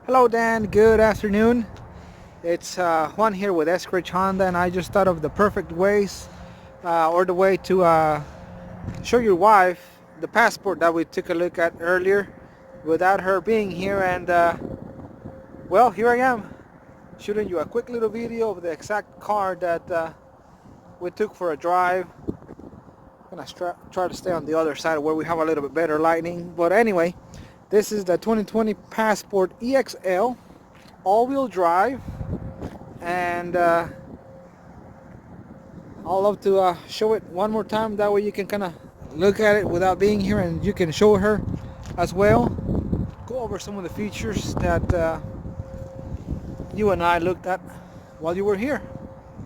Hello Dan, good afternoon. It's Juan here with Escritch Honda, and I just thought of the perfect ways or the way to show your wife the passport that we took a look at earlier without her being here. And well, here I am shooting you a quick little video of the exact car that we took for a drive. I'm gonna try to stay on the other side where we have a little bit better lighting, but anyway, this is the 2020 Passport EXL all-wheel drive, and I'll love to show it one more time. That way you can kind of look at it without being here, and you can show her as well. Go over some of the features that you and I looked at while you were here.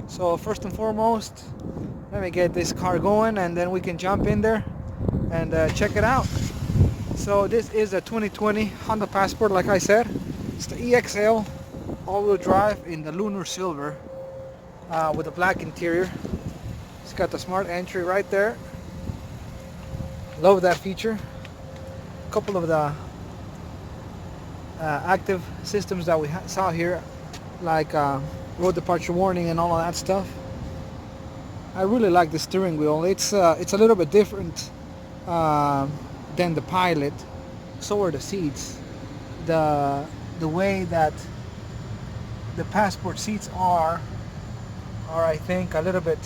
So first and foremost, let me get this car going, and then we can jump in there and check it out. So this is a 2020 Honda Passport, like I said. It's the EXL all-wheel drive in the lunar silver with a black interior. It's got the smart entry right there. Love that feature. A couple of the active systems that we saw here, like road departure warning and all of that stuff. I really like the steering wheel. It's a little bit different than the Pilot. So are the seats. The way that the Passport seats are I think a little bit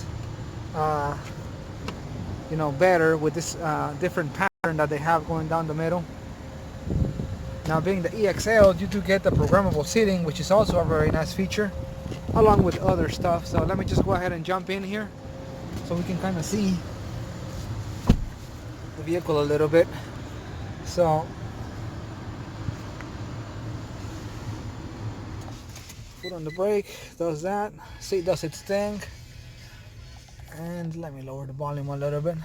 better with this different pattern that they have going down the middle. Now, being the EXL, you do get the programmable seating, which is also a very nice feature, along with other stuff. So let me just go ahead and jump in here so we can kind of see the vehicle a little bit. So foot on the brake, does that. Seat does its thing. And let me lower the volume a little bit.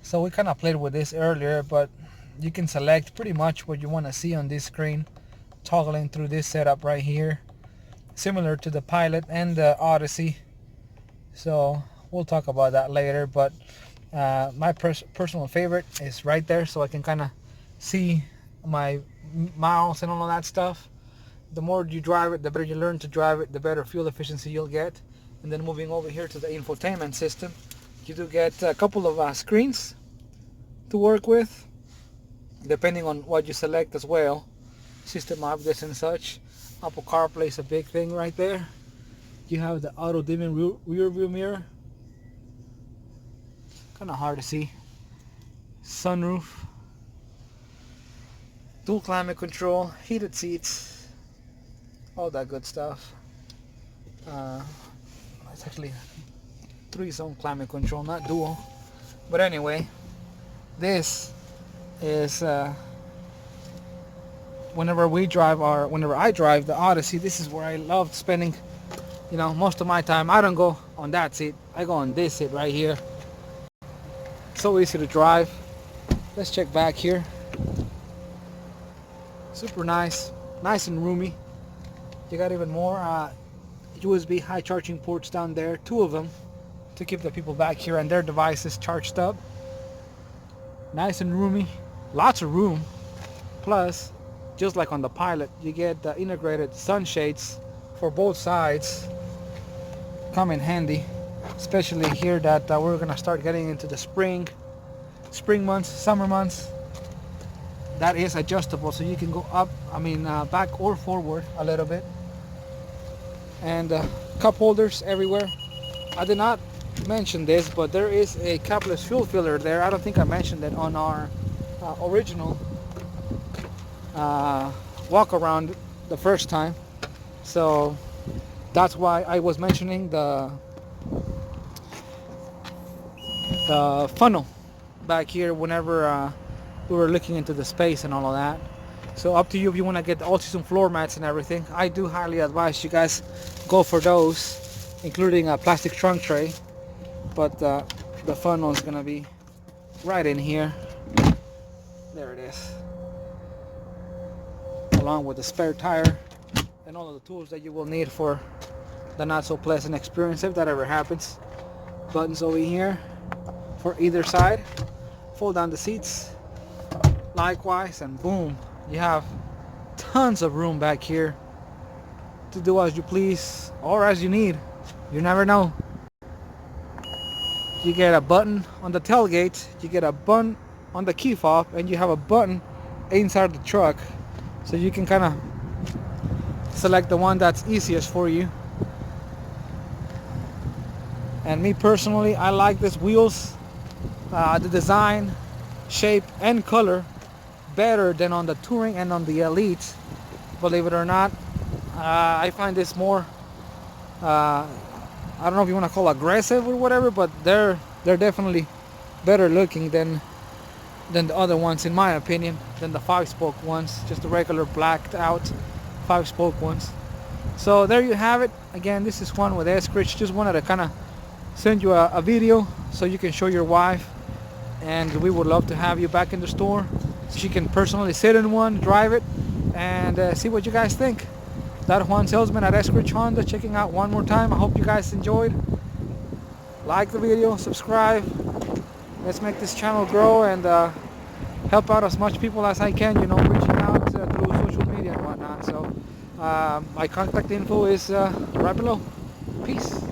So we kind of played with this earlier, but you can select pretty much what you want to see on this screen, toggling through this setup right here, similar to the Pilot and the Odyssey. So we'll talk about that later, but my personal favorite is right there, so I can kind of see my miles and all of that stuff. The more you drive it, the better you learn to drive it, the better fuel efficiency you'll get. And then moving over here to the infotainment system, you do get a couple of screens to work with, depending on what you select as well. System updates and such. Apple CarPlay is a big thing right there. You have the auto dimming rear view mirror. Kind of hard to see. Sunroof. Dual climate control, heated seats, all that good stuff. It's actually 3-zone climate control, not dual. But anyway, this is whenever I drive the Odyssey, this is where I love spending most of my time. I don't go on that seat, I go on this seat right here. So easy to drive. Let's check back here. Super nice and roomy. You got even more USB high charging ports down there, 2 of them, to keep the people back here and their devices charged up. Nice and roomy, lots of room. Plus, just like on the Pilot, you get the integrated sunshades for both sides. Come in handy, especially here that we're gonna start getting into the spring months, summer months. That is adjustable, so you can go up, back or forward a little bit. And cup holders everywhere. I did not mention this, but there is a capless fuel filler there. I don't think I mentioned it on our original walk around the first time. So that's why I was mentioning the funnel back here whenever we were looking into the space and all of that. So up to you if you want to get the all-season floor mats and everything. I do highly advise you guys go for those, including a plastic trunk tray. But the funnel is gonna be right in here. There it is, along with the spare tire and all of the tools that you will need for the not so pleasant experience if that ever happens. Buttons over here for either side. Fold down the seats likewise, and boom, you have tons of room back here to do as you please or as you need. You never know. You get a button on the tailgate, you get a button on the key fob, and you have a button inside the truck, so you can kind of select the one that's easiest for you. And me personally, I like these wheels, the design, shape, and color better than on the Touring and on the Elite. Believe it or not, I find this more, I don't know if you want to call aggressive or whatever, but they're definitely better looking than the other ones, in my opinion, than the 5-spoke ones, just the regular blacked out 5-spoke ones. So there you have it. Again, this is Juan with Eskridge. Just wanted to kind of send you a video so you can show your wife, and we would love to have you back in the store. She can personally sit in one, drive it, and see what you guys think. That Juan salesman at Eskridge Honda checking out one more time. I hope you guys enjoyed. Like the video, subscribe. Let's make this channel grow and help out as much people as I can, you know, reaching out through social media and whatnot. So my contact info is right below. Peace.